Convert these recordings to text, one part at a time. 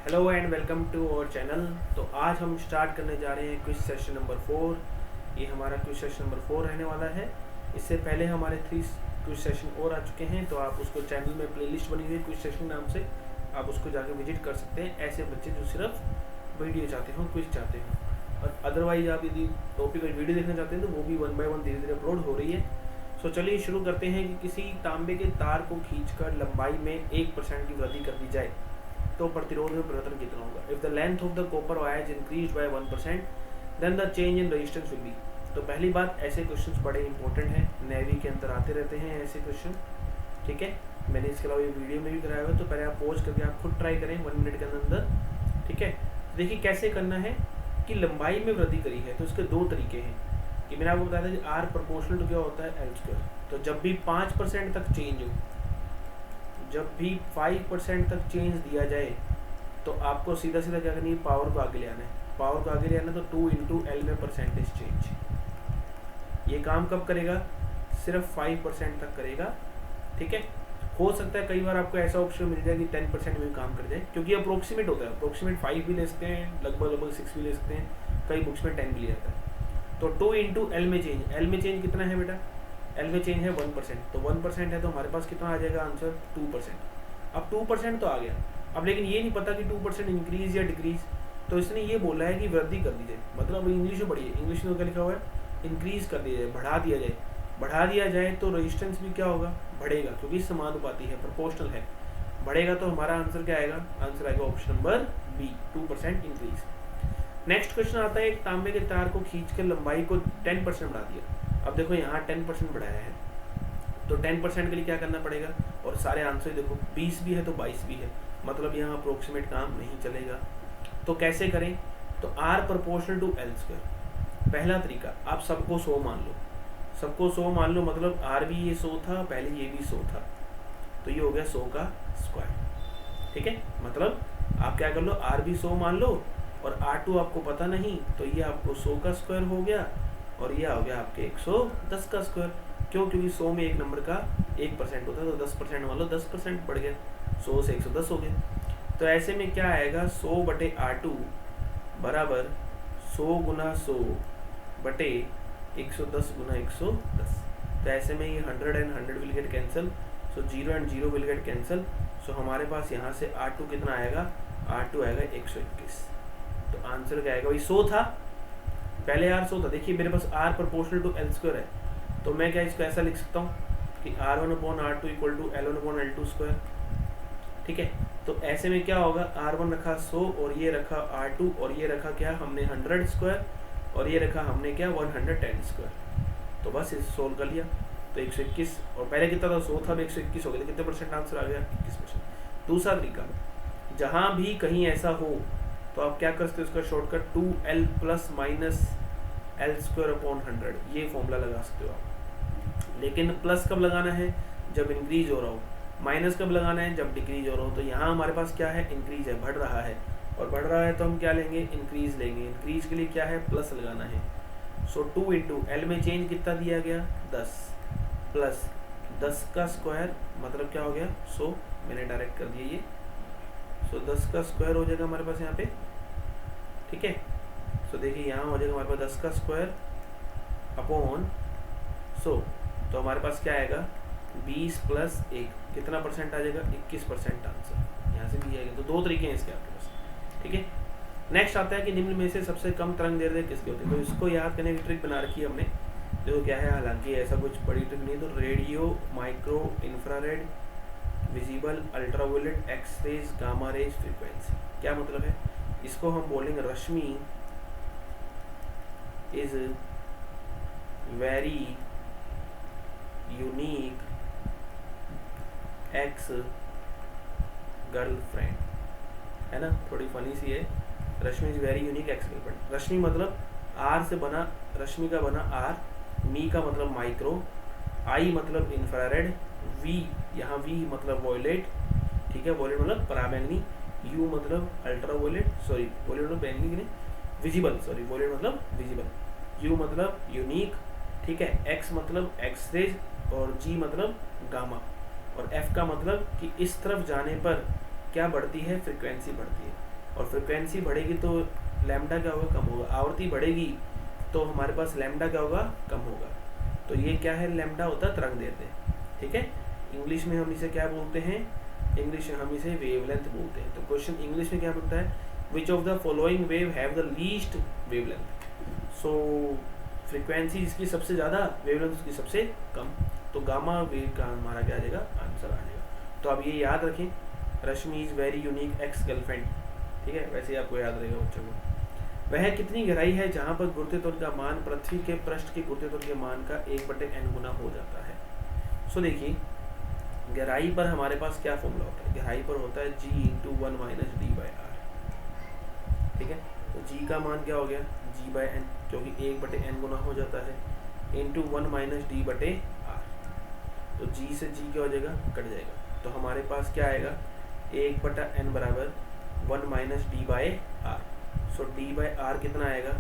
Hello and welcome to our channel. तो आज हम स्टार्ट करने जा रहे हैं क्विज सेशन नंबर 4। ये हमारा क्विज सेशन नंबर 4 रहने वाला है। इससे पहले हमारे 3 क्विज सेशन और आ चुके हैं, तो आप उसको चैनल में प्लेलिस्ट बनी हुई है क्विज सेशन नाम से, आप उसको जाके विजिट कर सकते हैं। ऐसे बच्चे जो सिर्फ वीडियो चाहते हो, क्विज चाहते हो, और अदरवाइज आप यदि टॉपिक का वीडियो देखना चाहते हैं तो वो भी 1 बाय 1 धीरे धीरे अपलोड हो रही है। सो चलिए शुरू करते हैं कि किसी तांबे के तार को खींचकर लंबाई में 1% की वृद्धि कर दी जाए तो प्रतिरोध में परिवर्तन कितना होगा। If the length of the copper wire is increased by 1% then the change in resistance will be. तो पहली बात, ऐसे क्वेश्चंस बड़े इंपॉर्टेंट हैं, नेवी के अंदर आते रहते हैं ऐसे क्वेश्चन। ठीक है, मैंने इसके अलावा ये वीडियो में भी कराया हुआ है, तो पहले आप पॉज करके आप खुद ट्राई करें 1 मिनट के अंदर। ठीक है, देखिए कैसे करना है कि लंबाई में वृद्धि करी है तो इसके 2 तरीके हैं। कि मैंने आपको बताया था कि आर प्रोपोर्शनल टू क्या होता है, एल स्क्वायर। तो जब भी 5% तक चेंज हो, जब भी 5% तक चेंज दिया जाए तो आपको सीधा सीधा क्या करनी है, पावर को आगे ले आना है। पावर को आगे ले आना तो 2 इंटू एल में परसेंटेज चेंज। ये काम कब करेगा, सिर्फ 5% तक करेगा। ठीक है, हो सकता है कई बार आपको ऐसा ऑप्शन मिल जाए कि 10% में भी काम कर जाए, क्योंकि अप्रोक्सीमेट होता है। अप्रोक्सीमेट 5 भी ले सकते हैं, लगभग 6 भी ले सकते हैं, कई बुक्स में 10 भी लिया जाता है। तो 2 इंटू एल में चेंज, एल में चेंज कितना है बेटा, एल में चेंज है 1%। तो 1% है तो हमारे पास कितना आ जाएगा आंसर, 2%। अब 2% तो आ गया, अब लेकिन ये नहीं पता कि 2% इंक्रीज या डिक्रीज, तो इसने ये बोला है कि वृद्धि कर दी जाए। मतलब इंग्लिश में पढ़िए, इंग्लिश में क्या लिखा हुआ है, इंक्रीज कर दिया जाए, बढ़ा दिया जाए। बढ़ा दिया जाए तो रेजिस्टेंस भी क्या होगा, बढ़ेगा, क्योंकि समानुपाती है, प्रोपोर्शनल है, बढ़ेगा। तो हमारा आंसर क्या आएगा, आंसर आएगा option number b, 2% increase. Next question आता है, एक तांबे के तार को खींचकर लंबाई को 10% बढ़ा दिया। अब देखो यहाँ 10% बढ़ाया है, तो 10% के लिए क्या करना पड़ेगा, और सारे आंसर देखो 20 भी है तो 22 भी है, मतलब यहाँ अप्रोक्सीमेट काम नहीं चलेगा। तो कैसे करें, तो R proportional to l square. पहला तरीका, आप सबको 100 मान लो, सबको 100 मान लो, मतलब R भी ये 100 था, पहले ये भी 100 था, तो ये हो गया 100 का स्क्वायर। ठीक है, मतलब आप क्या कर लो, R भी 100 मान लो, और R2 आपको पता नहीं, तो ये आपको 100 का स्क्वायर हो गया, और ये हो गया आपके 110 का स्क्वायर। क्यों, क्योंकि 100 में एक नंबर का 1% होता है, तो 10% मान लो, 10% बढ़ गया, 100 से 110 हो गया। तो ऐसे में क्या आएगा, 100 बटे R2 बराबर 100 गुना 100 बटे 110 गुना 110। तो ऐसे में ये 100 and 100 will get cancel, so 0 and 0 will get cancel. So हमारे पास यहाँ से R2 कितना आएगा, R2 आएगा 121। तो आंसर क्या आएगा, वही 100 था, पहले R 100 था। देखिए मेरे पास R proportional to l square है, तो मैं क्या इसको ऐसा लिख सकता हूँ कि R1/R2 equal to L1/L2 square. ठीक है, तो ऐसे में क्या होगा, R1 रखा 100 और ये रखा R2 और ये रखा क्या हमने 100 स्क्वायर, और ये रखा हमने क्या 110 स्क्वायर। तो बस इसे सोल्व कर लिया, तो 121, और पहले कितना था, 100 था, अब 121 हो गया, तो कितने परसेंट आंसर आ गया, 21%। दूसरा तरीका, जहाँ भी कहीं ऐसा हो तो आप क्या कर सकते हो, इसका shortcut 2L plus minus L square upon 100, ये फॉर्मूला लगा सकते हो आप। लेकिन प्लस कब लगाना है, जब इंक्रीज हो रहा हो, माइनस कब लगाना है, जब डिक्रीज हो रहा हो। तो यहाँ हमारे पास क्या है, इंक्रीज है, बढ़ रहा है, और बढ़ रहा है तो हम क्या लेंगे, इंक्रीज लेंगे। इंक्रीज के लिए क्या है, प्लस लगाना है। सो 2 इंटू एल में चेंज कितना दिया गया, 10 प्लस 10 का स्क्वायर, मतलब क्या हो गया 100, मैंने डायरेक्ट कर दिया ये। सो 10 का स्क्वायर हो जाएगा हमारे पास यहाँ पे। ठीक है, सो देखिए यहाँ हो जाएगा हमारे पास 10 का स्क्वायर अपॉन 100, तो हमारे पास क्या आएगा 20 प्लस 1, कितना परसेंट आ जाएगा, 21% आंसर यहाँ से भी आएगा। तो 2 तरीके हैं इसके आपके पास। ठीक है, नेक्स्ट आता है कि निम्न में से सबसे कम तरंग दैर्ध्य किसकी होती है। तो इसको याद करने की ट्रिक बना रखी है हमने, जो क्या है, हालांकि ऐसा कुछ बड़ी ट्रिक नहीं, तो radio, micro, infrared, visible, ultraviolet, X rays, gamma rays, frequency. क्या मतलब है, इसको हम बोलेंगे Rashmi is very unique ex girlfriend, है ना, थोड़ी फनी सी है। Rashmi is very unique ex girlfriend. Rashmi मतलब आर से बना, रश्मि का बना आर, मी का मतलब माइक्रो, आई मतलब इंफ्रारेड, वी यहाँ वी मतलब वॉयलेट, ठीक है, वॉयलेट मतलब पराबैंगनी, यू मतलब अल्ट्रावायलेट, सॉरी वॉयलेट मतलब बैंगनी की नहीं, विजिबल, सॉरी वॉयलेट मतलब विजिबल, यू मतलब यूनिक, ठीक है, एक्स मतलब एक्सरेज, और जी मतलब गामा, और एफ का मतलब कि इस तरफ जाने पर क्या बढ़ती है, फ्रीक्वेंसी बढ़ती है। और फ्रिक्वेंसी बढ़ेगी तो लैम्डा क्या होगा, कम होगा। आवृत्ति बढ़ेगी तो हमारे पास लैम्डा क्या होगा, कम होगा। तो ये क्या है, लैम्डा होता है तरंग दैर्ध्य, ठीक है। इंग्लिश में हम इसे क्या बोलते हैं, इंग्लिश में हम इसे वेवलेंथ बोलते हैं। तो क्वेश्चन इंग्लिश में क्या बनता है, विच of the following wave have the least wavelength. So frequency जिसकी सबसे ज़्यादा, वेवलेंथ उसकी सबसे कम। तो गामा वेव का हमारा क्या आ जाएगा, आंसर आ जाएगा। तो आप ये याद रखें, Rashmi is very unique ex girlfriend, ठीक है, वैसे ही आपको याद रहेगा बच्चों को। वह कितनी गहराई है जहाँ पर गुरुत्वाकर्षण का मान पृथ्वी के पृष्ठ के गुरुत्वाकर्षण के मान का 1/n गुना हो जाता है। सो देखिए, गहराई पर हमारे पास क्या फॉर्मूला होता है, गहराई पर होता है g × 1 - d/r, ठीक है। तो g का मान क्या हो गया, g/n, क्योंकि 1/n गुना हो जाता है, इंटू 1 - d/r। तो g से g क्या हो जाएगा, कट जाएगा। तो हमारे पास क्या आएगा, 1/n बराबर 1 - d/r। सो d/r कितना आएगा,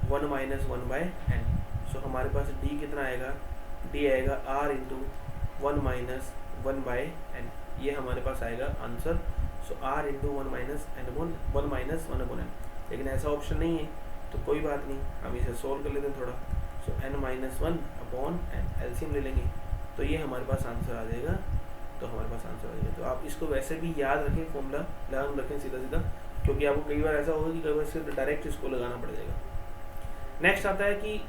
1 - 1/n। सो हमारे पास d कितना आएगा, d आएगा r इंटू 1 - 1/n। ये हमारे पास आएगा आंसर। सो r इंटू 1 - 1/n। लेकिन ऐसा ऑप्शन नहीं है तो कोई बात नहीं, हम इसे सोल्व कर लेते हैं थोड़ा। सो n - 1/n, एलसीएम ले लेंगे, तो ये हमारे पास आंसर आ जाएगा। तो हमारे पास आंसर आ जाएगा। तो आप इसको वैसे भी याद रखें, फॉर्मूला लर्न रखें सीधा सीधा, क्योंकि आपको कई बार ऐसा होगा कि कई बार सिर्फ डायरेक्ट इसको लगाना पड़ जाएगा। नेक्स्ट आता है कि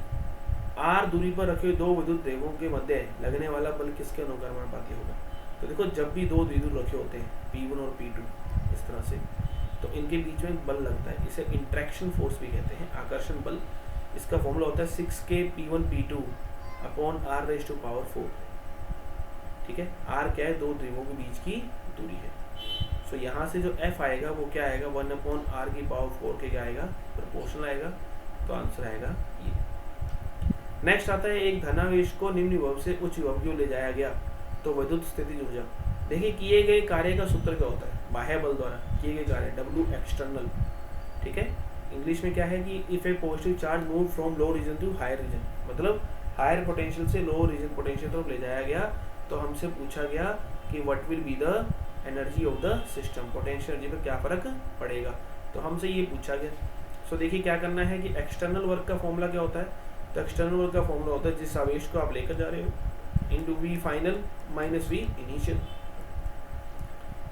r दूरी पर रखे दो विद्युत देवों के मध्य लगने वाला बल किसके अनुक्रमानुपाती होगा। तो देखो, जब भी दो द्विध्रुव रखे होते हैं P1 और P2 इस तरह से, तो इनके बीच में बल लगता है, इसे इंट्रैक्शन फोर्स भी कहते हैं, आकर्षण बल। इसका फॉर्मूला होता है 6K P1 P2 r⁴, ठीक है। r क्या है, दो द्विध्रुवों के बीच की दूरी है। सो यहाँ से जो f आएगा वो क्या आएगा, 1/r⁴ के क्या आएगा, प्रोपोर्शनल आएगा। तो आंसर आएगा ये। नेक्स्ट आता है, एक धनावेश को निम्न विभव से उच्च विभव की ओर ले जाया गया तो विद्युत स्थितिज ऊर्जा। देखिए, किए गए कार्य का सूत्र क्या होता है, बाह्य बल द्वारा किए गए कार्य, W एक्सटर्नल, ठीक है। इंग्लिश में क्या है कि if a positive charge move from low region to higher region, मतलब हायर पोटेंशियल से लो रीजन पोटेंशियल तरफ ले जाया गया, तो हमसे पूछा गया कि what will be the energy of the system, potential energy पर क्या फर्क पड़ेगा, तो हमसे ये पूछा गया। सो देखिए, क्या करना है कि एक्सटर्नल वर्क का फॉर्मूला क्या होता है, तो एक्सटर्नल वर्क का फॉर्मूला होता है जिस आवेश को आप लेकर जा रहे हो into V final minus V initial,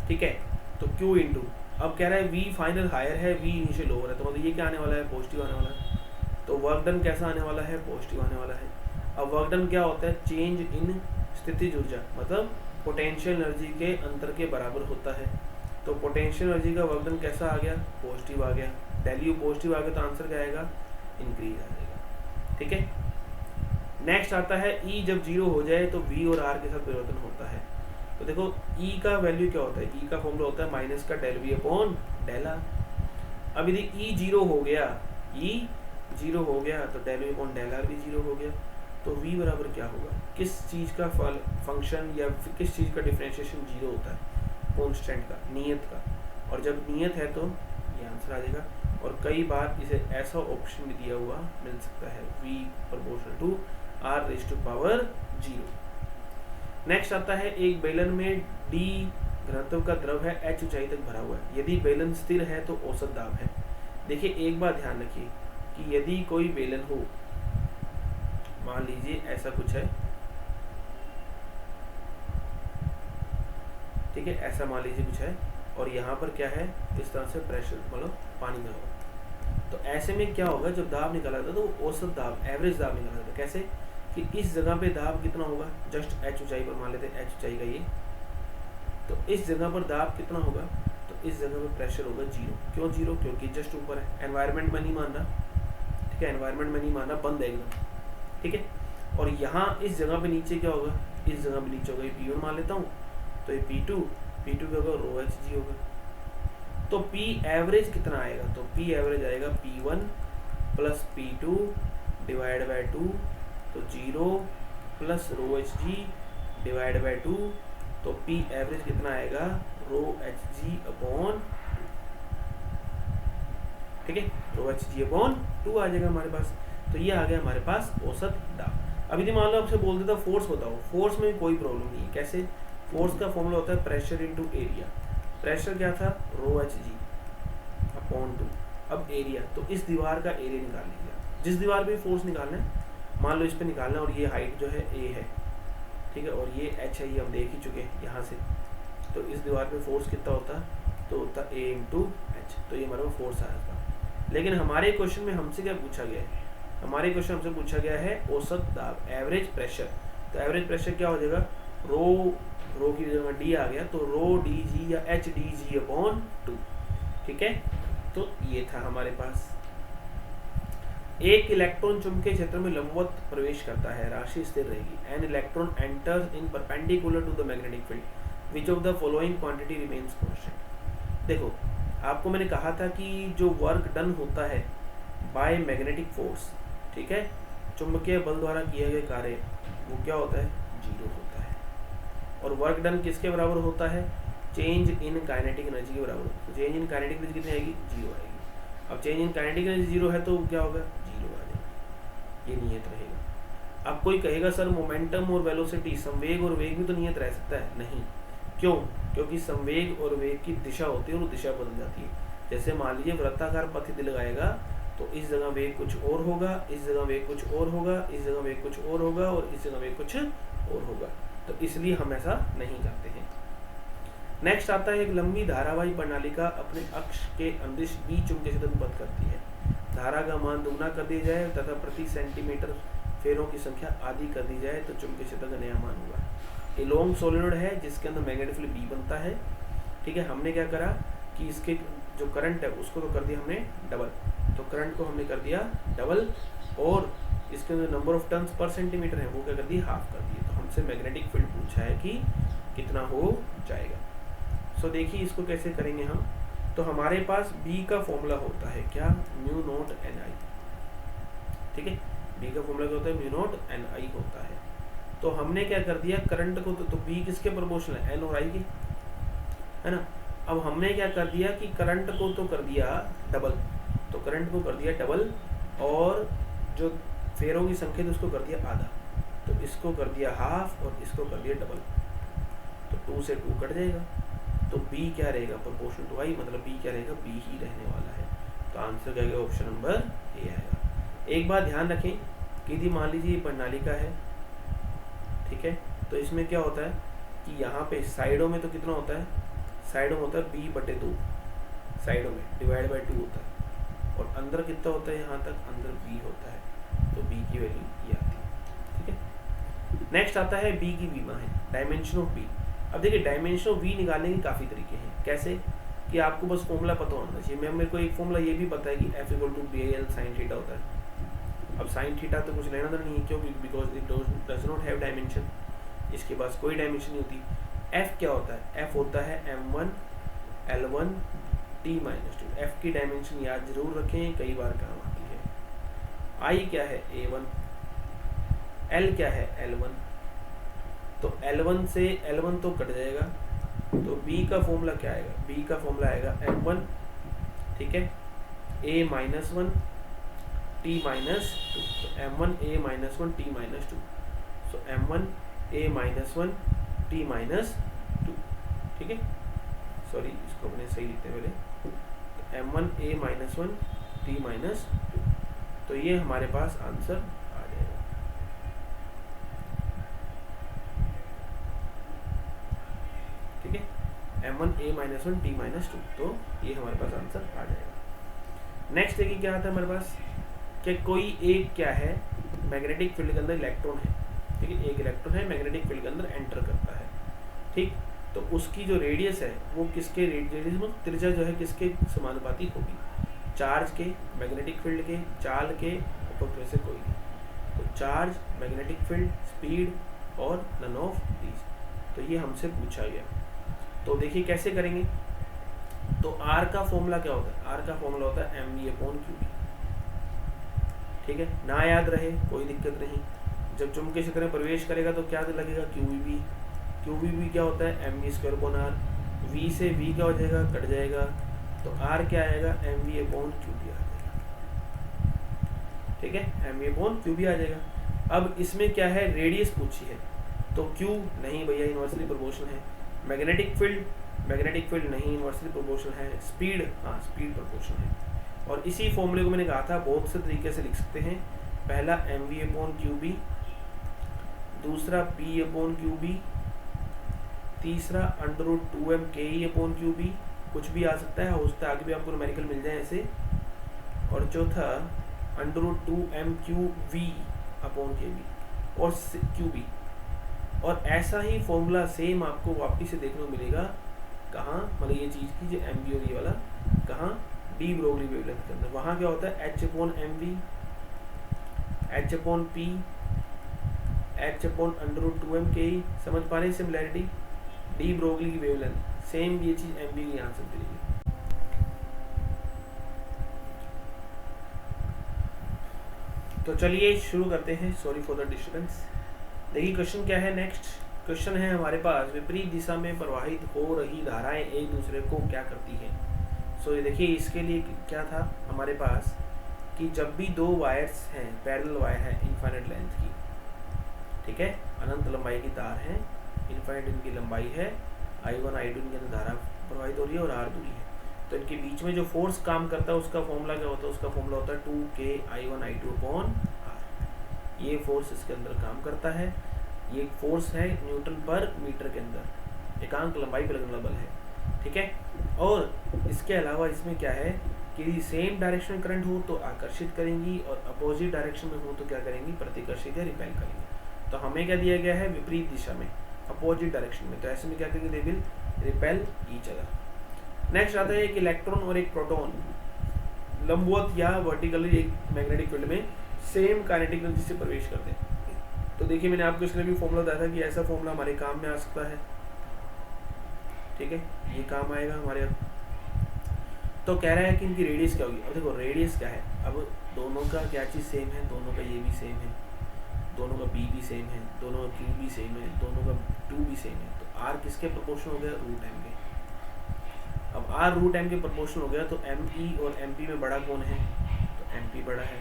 ठीक है। तो Q इंटू, अब कह रहा है V फाइनल हायर है, V इनिशियल लोअर है, तो मतलब ये क्या आने वाला है, पॉजिटिव आने वाला है। तो वर्क डन कैसा आने वाला है, पॉजिटिव आने वाला है। अब वर्क डन क्या होता है, चेंज इन स्थितिज ऊर्जा, मतलब पोटेंशियल एनर्जी के अंतर के बराबर होता है। तो पोटेंशियल एनर्जी का वर्क डन कैसा आ गया, पॉजिटिव आ गया। वैल्यू पॉजिटिव आ गया तो आंसर क्या आएगा, इंक्रीज आ जाएगा, ठीक है। नेक्स्ट आता है E जब 0 हो जाए तो V और R के साथ परिवर्तन होता है। तो देखो, E का वैल्यू क्या होता है, E का फॉर्मूला होता है माइनस का del V/del R। अब यदि E 0 हो गया, E 0 हो गया तो del V/del R भी 0 हो गया। तो V बराबर क्या होगा, किस चीज़ का फंक्शन या किस चीज़ का डिफरेंशिएशन 0 होता है, कॉन्स्टेंट का, नियत का। और जब नियत है तो ये आंसर आ जाएगा। और कई बार इसे ऐसा ऑप्शन भी दिया हुआ मिल सकता है, V proportional to r⁴0। Next आता है, एक बेलन में D घनत्व का द्रव है, H ऊंचाई तक भरा हुआ है, यदि बेलन स्थिर है तो औसत दाब है। देखिए, एक बात ध्यान रखिए कि यदि कोई बेलन हो, मान लीजिए ऐसा कुछ है, ठीक है, ऐसा मान लीजिए कुछ है, और यहाँ पर क्या है, इस तरह से प्रेशर, मतलब पानी में होगा, तो ऐसे में क्या होगा, जब दाब निकाला था तो वो औसत दाब, एवरेज दाब निकाला था। कैसे कि इस जगह पे दाब कितना होगा, जस्ट H ऊंचाई पर मान लेते हैं, H ऊंचाई का ये, तो इस जगह पर दाब कितना होगा, तो इस जगह पर प्रेशर होगा 0। क्यों 0, क्योंकि जस्ट ऊपर है, एनवायरनमेंट में नहीं मान रहा, ठीक है, एनवायरनमेंट में नहीं मान रहा, बंद है एकदम, ठीक है। और यहाँ इस जगह पे नीचे क्या होगा, इस जगह पे नीचे होगा, ये P1 मान लेता हूँ, तो ये P2 क्या होगा, ρHg होगा। तो P एवरेज कितना आएगा, तो P एवरेज आएगा P1 plus P2 divide by 2, तो 0 प्लस ρHg डिवाइड बाई 2, तो P एवरेज कितना आएगा, ρHg/2, ठीक है, ρHg/2 आ जाएगा हमारे पास। तो ये आ गया हमारे पास औसत दाब। अब यदि मान लो आपसे बोल देता फोर्स बताओ, फोर्स में कोई प्रॉब्लम नहीं है। कैसे, फोर्स का फॉर्मूला होता है प्रेशर इनटू एरिया। प्रेशर क्या था, ρHg अपॉन 2। अब एरिया, तो इस दीवार का एरिया निकाल लीजिए आप। जिस दीवार पे फोर्स निकालना है, मान लो इस पे निकालना है और ये हाइट जो है ए है, ठीक है, और ये एच है, ये हम देख ही चुके हैं यहाँ से। तो इस दीवार पे फोर्स कितना होता, तो होता ए इंटू एच, तो ये हमारा फोर्स आया था। लेकिन हमारे क्वेश्चन में हमसे क्या पूछा गया है, हमारे क्वेश्चन हमसे पूछा गया है औसत दाब, एवरेज प्रेशर। तो एवरेज प्रेशर क्या हो जाएगा, रो की जगह डी आ गया, तो रो डी जी या एच डी जी अपॉन 2, ठीक है। तो ये था हमारे पास। एक इलेक्ट्रॉन चुंबकीय क्षेत्र में लंबवत प्रवेश करता है, राशि स्थिर रहेगी। An electron enters in perpendicular to the magnetic field, which of the following quantity remains constant. देखो, आपको मैंने कहा था कि जो वर्क डन होता है बाय मैग्नेटिक फोर्स, ठीक है, चुंबकीय बल द्वारा किया गया कार्य, वो क्या होता है, 0 होता है। और वर्क डन किसके बराबर होता है, चेंज इन काइनेटिक एनर्जी के बराबर। तो चेंज इन काइनेटिक एनर्जी कितनी आएगी, 0 आएगी। अब चेंज इन काइनेटिक एनर्जी 0 है तो क्या होगा, 0 आ जाएगा, ये नियत रहेगा। अब कोई कहेगा सर मोमेंटम और वेलोसिटी, संवेग और वेग भी तो नियत रह सकता है, नहीं। क्यों, क्योंकि संवेग और वेग की दिशा होती है और दिशा बदल जाती है। जैसे मान लीजिए वृत्ताकार पथ यदि लगाएगा तो इस जगह वेग कुछ और होगा, इस जगह वेग कुछ और होगा, इस जगह वेग कुछ और होगा और इस जगह वेग कुछ और होगा। तो इसलिए हम ऐसा नहीं करते हैं। नेक्स्ट आता है, एक लंबी धारावाही प्रणालिका अपने अक्ष के अंदिश बी चुंबकीय क्षेत्र उत्पन्न करती है। धारा का मान दुगना कर दिया जाए तथा प्रति सेंटीमीटर फेरों की संख्या आदि कर दी जाए तो चुंबकीय क्षेत्र का नया मान होगा। ये लॉन्ग सोलेनोइड है जिसके अंदर मैग्नेटिक फील्ड बी बनता है, ठीक है। हमने क्या करा कि इसके जो करंट है उसको तो कर दिया हमने डबल, तो करंट को हमने कर दिया डबल, और इसके जो number of turns per centimetre है वो क्या कर दिए, हाफ कर दिए। तो हमसे मैग्नेटिक फील्ड पूछा है कि कितना हो जाएगा। सो देखिए इसको कैसे करेंगे हम। तो हमारे पास B का फॉर्मूला होता है क्या, म्यू नॉट एन आई, ठीक है। B का फॉर्मूला क्या होता है, म्यू नॉट एन आई होता है। तो हमने क्या कर दिया, करंट को तो B किसके प्रोपोर्शनल है, एन और आई के, है ना। अब हमने क्या कर दिया कि करंट को तो कर दिया डबल, तो करंट को कर दिया डबल, और जो फेरों की संख्या थी उसको कर दिया आधा, तो इसको कर दिया हाफ और इसको कर दिया डबल, तो 2 से 2 कट जाएगा। तो B क्या रहेगा, प्रोपोर्शनल टू आई, मतलब B क्या रहेगा, B ही रहने वाला है। तो आंसर क्या आएगा, ऑप्शन नंबर ए आएगा। एक बात ध्यान रखें कि यदि मान लीजिए प्रणालिका है, ठीक है, तो इसमें क्या होता है कि यहाँ पे साइडों में तो कितना होता है, साइडों में होता है B/2, साइडों में डिवाइड बाई 2 होता है, और अंदर कितना होता है, यहाँ तक अंदर B होता है, तो B की वैल्यू ये आती है, ठीक है। नेक्स्ट आता है B की बीमा है, डायमेंशन ऑफ B। अब देखिए डायमेंशन ऑफ V निकालने के काफ़ी तरीके हैं। कैसे कि आपको बस फॉर्मूला पता होना चाहिए। मेरे को एक फॉर्मूला ये भी पता है कि F = BL sin थीटा होता है। अब sin थीटा तो कुछ लेना तो नहीं है, क्यों, because it does not have dimension, इसके पास कोई डायमेंशन नहीं होती। F क्या होता है, F होता है m1 L1 T-2। F की डायमेंशन याद जरूर रखें, कई बार काम आती है। I क्या है, A1, L क्या है, L1, तो L1 से L1 तो कट जाएगा, तो B का फॉर्मूला क्या आएगा, B का फॉर्मूला आएगा m1, ठीक है, A-1 T-2, तो m1 A-1 T-2, सो m1 A-1 T-2, ठीक है। सॉरी, इसको अपने सही लिखते हैं पहले, तो m1 A-1 T-2, तो ये हमारे पास आंसर आ जाएगा। ठीक है, m1 A-1 T-2, तो ये हमारे पास आंसर आ जाएगा। नेक्स्ट देखिए क्या आता है हमारे पास कि कोई एक क्या है, मैग्नेटिक फील्ड के अंदर इलेक्ट्रॉन है, ठीक है, एक इलेक्ट्रॉन है मैग्नेटिक फील्ड के अंदर एंटर करता है, ठीक। तो उसकी जो रेडियस है वो किसके रेडियस में, त्रिज्या जो है किसके समानुपाती होगी, चार्ज के, मैग्नेटिक फील्ड के, चाल के, उपरोक्त में से कोई नहीं। तो चार्ज, मैग्नेटिक फील्ड, स्पीड और नन ऑफ दीज, तो ये हमसे पूछा गया। तो देखिए कैसे करेंगे। तो R का फॉर्मूला क्या होता है, R का फॉर्मूला होता है mv/qb, ठीक है, ना याद रहे कोई दिक्कत नहीं। जब चुंबकीय क्षेत्र में प्रवेश करेगा तो क्या लगेगा, QVB, QVB क्या होता है, mv²/r, V से V क्या हो जाएगा, कट जाएगा, तो R क्या आएगा, mv/qb आ जाएगा, ठीक है, mv/qb आ जाएगा। अब इसमें क्या है, रेडियस पूछी है, तो Q नहीं भैया, इनवर्सली प्रोपोर्शनल है, मैग्नेटिक फील्ड नहीं, इन्वर्सली प्रोपोर्शनल है। स्पीड, हाँ स्पीड प्रोपोर्शनल है। और इसी फॉर्मूले को मैंने कहा था बहुत से तरीके से लिख सकते हैं। पहला mv/qb, दूसरा p/qb, तीसरा √2m/ke/qb, कुछ भी आ सकता है, हो सकता है आगे भी आपको न्यूमेरिकल मिल जाए ऐसे, और चौथा √2m/qv/kb और qb। और ऐसा ही फॉर्मूला सेम आपको वापस से देखने को मिलेगा कहाँ, मतलब ये चीज़ की जो एम बी और ये वाला कहाँ, डी ब्रोगली वेवलेंथ के अंदर। वहाँ क्या होता है h/mv, h/p, h/√2m/ke। समझ पा रहे हैं सिमिलैरिटी, डी ब्रोगली की वेवलेंथ सेम, ये चीज़ एम बी की यहाँ से मिलेगी। तो चलिए शुरू करते हैं, सॉरी फॉर द डिस्टर्बेंस। देखिए क्वेश्चन क्या है। नेक्स्ट क्वेश्चन है हमारे पास, विपरीत दिशा में प्रवाहित हो रही धाराएं एक दूसरे को क्या करती हैं। सो देखिए इसके लिए क्या था हमारे पास कि जब भी दो वायर्स हैं, पैरेलल वायर है इनफाइनाइट लेंथ की, ठीक है, अनंत लंबाई की तार है, इनफाइनाइट इनकी लंबाई है, I1 I2 इनके अंदर धारा प्रवाहित हो रही है और R दूरी है, तो इनके बीच में जो फोर्स काम करता है उसका फॉर्मूला क्या होता है, उसका फॉर्मूला होता है 2K I1 I2/R। ये फोर्स इसके अंदर काम करता है, ये फोर्स है न्यूटन पर मीटर के अंदर, एकांक लंबाई पर लगने वाला बल है, ठीक है। और इसके अलावा इसमें क्या है कि सेम डायरेक्शन में करंट हो तो आकर्षित करेंगी और अपोजिट डायरेक्शन में हो तो क्या करेंगी, प्रतिकर्षित या रिपेल करेंगी। तो हमें क्या दिया गया है, विपरीत दिशा में, अपोजिट डायरेक्शन में, तो ऐसे में क्या करेंगे, they will repel each other. Next आता है एक इलेक्ट्रॉन और एक प्रोटॉन लंबवत या वर्टिकली एक मैग्नेटिक फील्ड में सेम काइनेटिक एनर्जी से प्रवेश करते हैं। तो देखिए मैंने आपको इसलिए भी फॉर्मूला बताया था कि ऐसा फॉर्मूला हमारे काम में आ सकता है, ठीक है, ये काम आएगा हमारे। तो कह रहा है कि इनकी रेडियस क्या होगी। अब देखो रेडियस क्या है, अब दोनों का क्या चीज़ सेम है, दोनों का ये भी सेम है, दोनों का बी भी सेम है, दोनों का क्यू भी सेम है, दोनों का टू भी सेम है। तो आर किसके प्रोपोर्शनल हो गया, √m के। अब आर √m के प्रोपोर्शनल हो गया तो ME और MP में बड़ा कौन है, तो MP बड़ा है,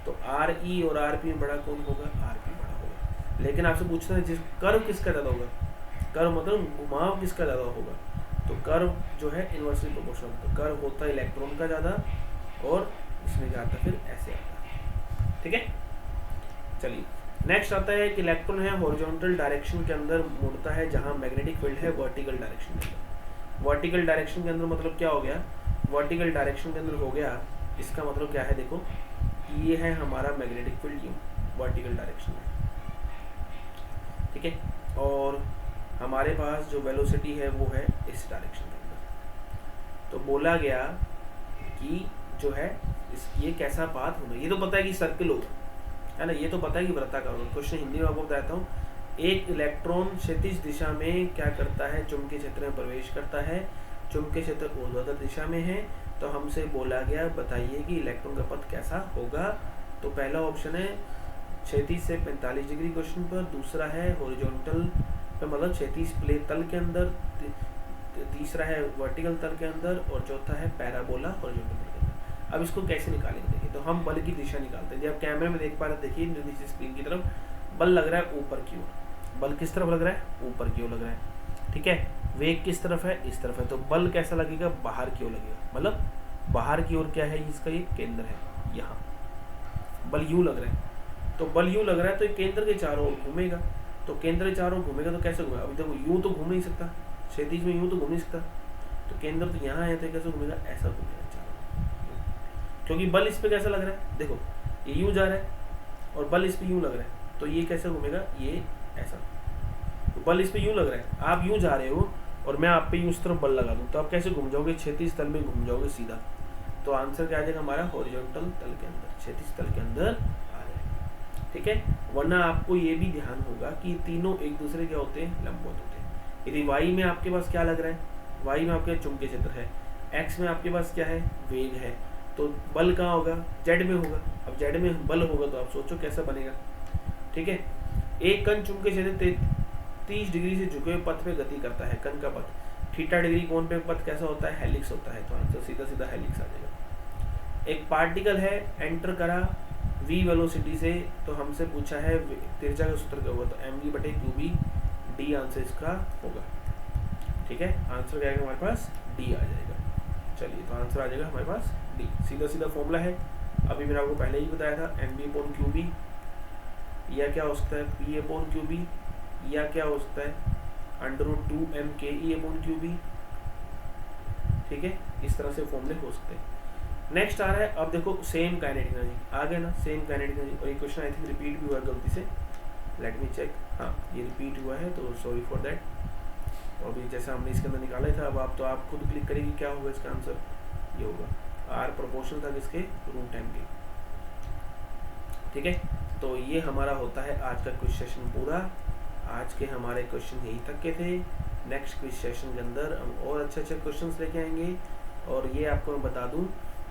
तो RE और RP में बड़ा कौन होगा, RP बड़ा होगा। लेकिन आपसे पूछना है जिस कर्व किसका ज़्यादा होगा, कर्व मतलब घुमाव किसका ज़्यादा होगा, तो कर्व जो है इनवर्सली प्रोपोर्शनल, तो कर्व होता है इलेक्ट्रॉन का ज़्यादा और इसमें क्या आता है फिर ऐसे आता है, ठीक है। चलिए नेक्स्ट आता है कि इलेक्ट्रॉन है हॉरिजॉन्टल डायरेक्शन के अंदर मुड़ता है जहाँ मैग्नेटिक फील्ड है वर्टिकल डायरेक्शन के अंदर। वर्टिकल डायरेक्शन के अंदर मतलब क्या हो गया, वर्टिकल डायरेक्शन के अंदर हो गया, इसका मतलब क्या है, देखो ये है हमारा मैग्नेटिक फील्ड यूँ वर्टिकल डायरेक्शन में, ठीक है। और हमारे पास जो वेलोसिटी है वो है इस डायरेक्शन के अंदर। तो बोला गया कि जो है ये कैसा पाथ होगा, ये तो पता है कि सर्कल होगा, है ना, ये तो पता है कि वृत्ताकार होगा। क्वेश्चन हिंदी में आपको बताता हूँ। एक इलेक्ट्रॉन क्षैतिज दिशा में क्या करता है, चुंबकीय क्षेत्र में प्रवेश करता है, चुंबकीय क्षेत्र ऊर्ध्वाधर दिशा में है। तो हमसे बोला गया बताइए कि इलेक्ट्रॉन का पथ कैसा होगा। तो पहला ऑप्शन है क्षैतिज से 45 डिग्री क्वेश्चन पर, दूसरा है हॉरिजॉन्टल पे मतलब क्षैतिज प्लेन तल के अंदर, तीसरा है वर्टिकल तल के अंदर और चौथा है पैराबोला हॉरिजॉन्टल तल के अंदर। अब इसको कैसे निकालेंगे, देखिए तो हम बल की दिशा निकालते हैं। जब कैमरे में देख पा रहे देखिए नीचे स्क्रीन की तरफ बल लग रहा है ऊपर की ओर, बल किस तरफ लग रहा है, ऊपर की ओर लग रहा है, ठीक है। वेग किस तरफ है, इस तरफ है, तो बल कैसा लगेगा, बाहर की ओर लगेगा, मतलब बाहर की ओर क्या है, इसका ये केंद्र है, यहाँ बल यूँ लग रहा है। तो बल यूँ लग रहा है तो केंद्र के चारों ओर घूमेगा, तो केंद्र के चारों ओर घूमेगा तो कैसे घूमेगा, अभी देखो यूँ तो घूम नहीं सकता, क्षैतिज में यूँ तो घूम नहीं सकता, तो केंद्र तो यहाँ है, तो कैसे घूमेगा, ऐसा घूमेगा चारों, क्योंकि बल इस पे कैसा लग रहा है, देखो ये यूँ जा रहा है और बल इस पे यूँ लग रहा है, तो ये कैसे घूमेगा, ये ऐसा, तो बल इस पे यूँ लग रहा है, आप यूँ जा रहे हो और मैं आप पे यूँ उस तरफ बल लगा दूँ, तो आप कैसे घूम जाओगे, क्षैतिज तल में घूम जाओगे सीधा। तो आंसर क्या आ जाएगा हमारा, हॉरिजॉन्टल तल के अंदर, क्षैतिज तल के अंदर आ जाएगा, ठीक है। वरना आपको ये भी ध्यान होगा कि तीनों एक दूसरे क्या होते हैं, लंबवत होते हैं। यदि वाई में आपके पास क्या लग रहा है, वाई में आपके चुंबकीय क्षेत्र है, एक्स में आपके पास क्या है, वेग है, तो बल कहाँ होगा, जेड में होगा। अब जेड में बल होगा तो आप सोचो कैसा बनेगा, ठीक है। एक कण चुंबकीय क्षेत्र 30 डिग्री से झुके हुए पथ पे गति करता है, कण का पथ थीटा डिग्री कोण पे पथ कैसा होता है, हेलिक्स होता है, तो आंसर सीधा सीधा हेलिक्स आ जाएगा। एक पार्टिकल है एंटर करा v वेलोसिटी से, तो हमसे पूछा है त्रिज्या का सूत्र क्या होगा, तो mv/qb, डी आंसर इसका होगा, ठीक है, आंसर क्या आएगा हमारे पास, डी आ जाएगा। चलिए, तो आंसर आ जाएगा हमारे पास डी, सीधा सीधा फॉर्मूला है। अभी मैंने आपको पहले ही बताया था, M B upon Q B, या क्या हो सकता है पी अपॉन क्यू बी, या क्या हो सकता है √2m/ke अपॉन क्यू बी। ठीक है, इस तरह से फॉर्मूले हो सकते हैं। नेक्स्ट आ रहा है, अब देखो सेम काइनेटिक एनर्जी आ गया ना, सेम काइनेटिक एनर्जी। और ये क्वेश्चन आई थिंक रिपीट भी हुआ गलती से, लेट मी चेक। हाँ, ये रिपीट हुआ है, तो सॉरी फॉर दैट। तो अभी जैसा हमने इसके अंदर निकाला था, अब आप खुद क्लिक करेंगे, क्या होगा इसका आंसर, ये होगा आर प्रोपोर्शनल था किसके, √m के। ठीक है, तो ये हमारा होता है आज का क्विज सेशन पूरा। आज के हमारे क्वेश्चन यही तक के थे। नेक्स्ट क्विज सेशन के अंदर हम और अच्छे अच्छे क्वेश्चंस लेके आएंगे। और ये आपको मैं बता दूं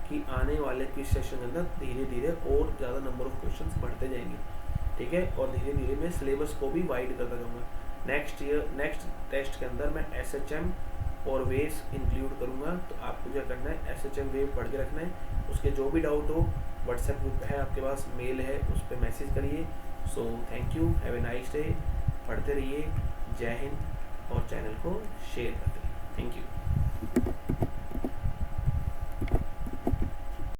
कि आने वाले क्विज सेशन के अंदर धीरे धीरे और ज़्यादा नंबर ऑफ क्वेश्चंस बढ़ते जाएंगे। ठीक है, और धीरे धीरे मैं सिलेबस को भी वाइड करता जाऊँगा। नेक्स्ट टेस्ट के अंदर मैं SHM और वेव्स इंक्लूड करूँगा। तो आपको क्या करना है, SHM वेव पढ़ के रखना है। उसके जो भी डाउट हो, व्हाट्सएप ग्रुप है आपके पास, मेल है, उस पर मैसेज करिए। So thank you, have a nice day. पढ़ते रहिए, जय हिंद, और चैनल को शेयर करते रहिए। Thank you.